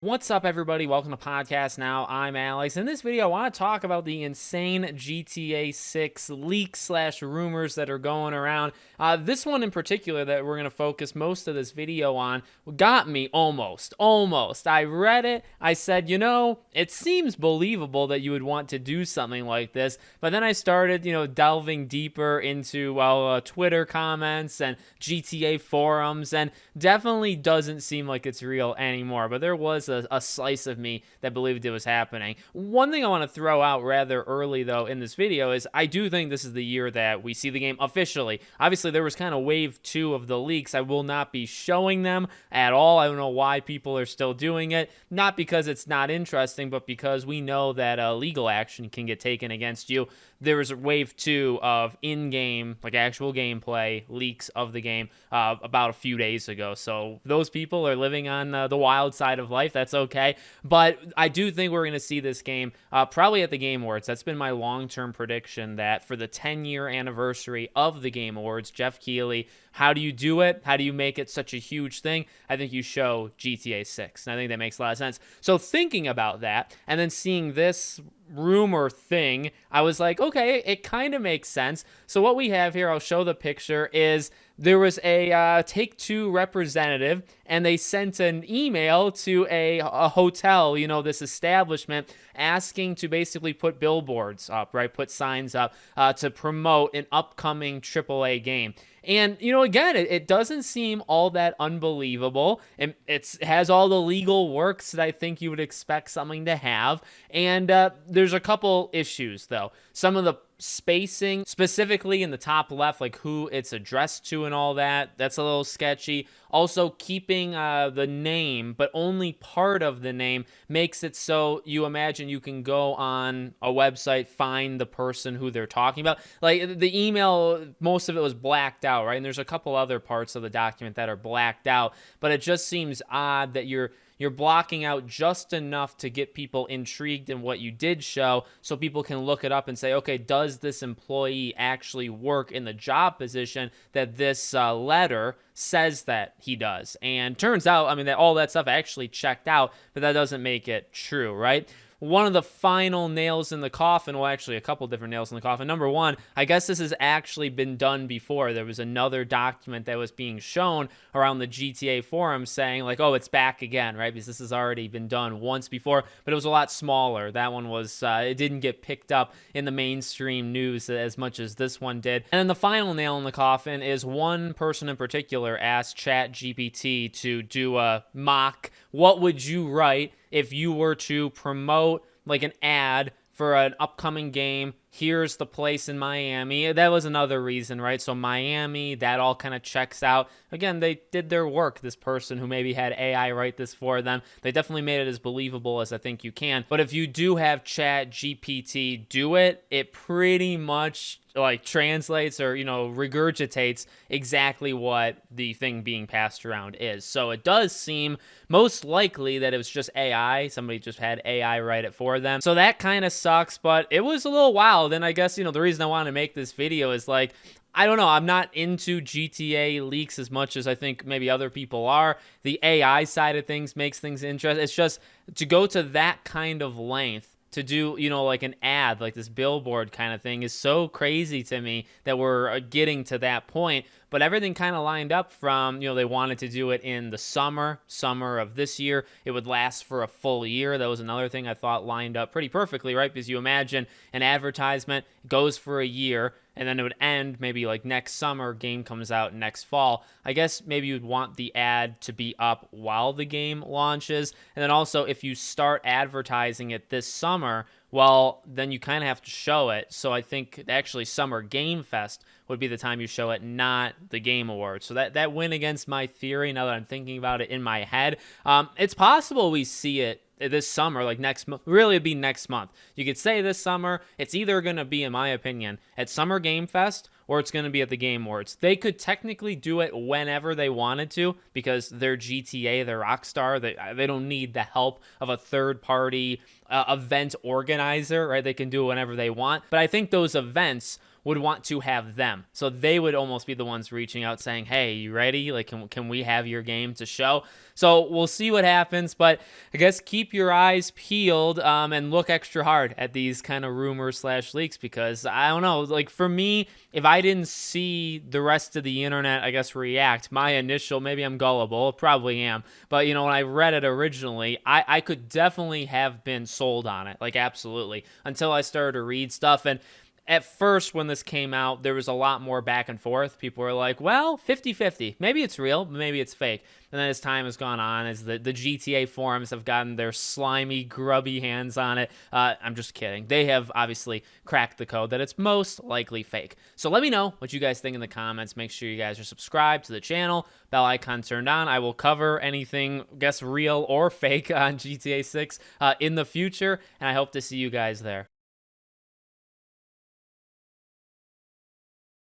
What's up, everybody? Welcome to Podcast Now. I'm Alex. In this video, I want to talk about the insane GTA 6 leaks slash rumors that are going around. This one in particular that we're going to focus most of this video on got me almost. I read it. I said, it seems believable that you would want to do something like this. But then I started, delving deeper into, Twitter comments and GTA forums, and definitely doesn't seem like it's real anymore. But there was a slice of me that believed it was happening. One thing I want to throw out rather early, though, in this video is I do think this is the year that we see the game officially. Obviously, there was kind of wave 2 of the leaks. I will not be showing them at all. I don't know why people are still doing it. Not because it's not interesting, but because we know that legal action can get taken against you. There was a wave 2 of in-game, like actual gameplay leaks of the game about a few days ago. So those people are living on the wild side of life. That's okay. But I do think we're going to see this game probably at the Game Awards. That's been my long-term prediction, that for the 10-year anniversary of the Game Awards, Jeff Keighley, how do you do it? How do you make it such a huge thing? I think you show GTA 6. And I think that makes a lot of sense. So thinking about that and then seeing this rumor thing, I was like, okay, it kind of makes sense. So what we have here, I'll show the picture, is there was a Take-Two representative, and they sent an email to a hotel, this establishment, asking to basically put billboards up, right? Put signs up to promote an upcoming AAA game. And, again, it doesn't seem all that unbelievable. And it has all the legal works that I think you would expect something to have. And there's a couple issues, though. Some of the spacing, specifically in the top left, like who it's addressed to and all that, that's a little sketchy. Also, keeping the name, but only part of the name, makes it so you imagine you can go on a website, find the person who they're talking about. Like the email, most of it was blacked out, right? And there's a couple other parts of the document that are blacked out, but it just seems odd that you're blocking out just enough to get people intrigued in what you did show, so people can look it up and say, okay, does this employee actually work in the job position that this letter says that he does? And turns out, that all that stuff actually checked out, but that doesn't make it true, right? One of the final nails in the coffin, well, actually a couple different nails in the coffin. Number one, I guess this has actually been done before. There was another document that was being shown around the GTA forum saying like, oh, it's back again, right? Because this has already been done once before, but it was a lot smaller. That one was, it didn't get picked up in the mainstream news as much as this one did. And then the final nail in the coffin is one person in particular asked ChatGPT to do a mock, what would you write if you were to promote like an ad for an upcoming game? Here's the place in Miami. That was another reason, right? So Miami, that all kind of checks out. Again, they did their work. This person who maybe had AI write this for them, they definitely made it as believable as I think you can. But if you do have Chat GPT do it, it pretty much like translates or regurgitates exactly what the thing being passed around is. So it does seem most likely that it was just AI. Somebody just had AI write it for them. So that kind of sucks, but it was a little wild. And I guess, the reason I want to make this video is like, I don't know, I'm not into GTA leaks as much as I think maybe other people are. The AI side of things makes things interesting. It's just to go to that kind of length to do, like an ad, like this billboard kind of thing, is so crazy to me that we're getting to that point. But everything kind of lined up from, they wanted to do it in the summer of this year. It would last for a full year. That was another thing I thought lined up pretty perfectly, right? Because you imagine an advertisement goes for a year, and then it would end maybe like next summer, game comes out next fall. I guess maybe you'd want the ad to be up while the game launches. And then also, if you start advertising it this summer, well, then you kind of have to show it. So I think actually Summer Game Fest would be the time you show it, not the Game Awards. So that went against my theory now that I'm thinking about it in my head. It's possible we see it this summer, like next month. Really, it'd be next month. You could say this summer. It's either going to be, in my opinion, at Summer Game Fest or it's going to be at the Game Awards. They could technically do it whenever they wanted to because they're GTA, they're Rockstar. They don't need the help of a third-party event organizer, right? They can do it whenever they want. But I think those events would want to have them. So they would almost be the ones reaching out saying, hey, you ready? Like, can we have your game to show? So we'll see what happens, but I guess keep your eyes peeled and look extra hard at these kind of rumors / leaks, because I don't know, like for me, if I didn't see the rest of the internet, I guess, react, my initial, maybe I'm gullible, probably am, but when I read it originally, I could definitely have been sold on it, like absolutely, until I started to read stuff. And at first, when this came out, there was a lot more back and forth. People were like, well, 50-50. Maybe it's real, maybe it's fake. And then as time has gone on, as the GTA forums have gotten their slimy, grubby hands on it, I'm just kidding. They have obviously cracked the code that it's most likely fake. So let me know what you guys think in the comments. Make sure you guys are subscribed to the channel, bell icon turned on. I will cover anything, I guess, real or fake on GTA 6 in the future, and I hope to see you guys there.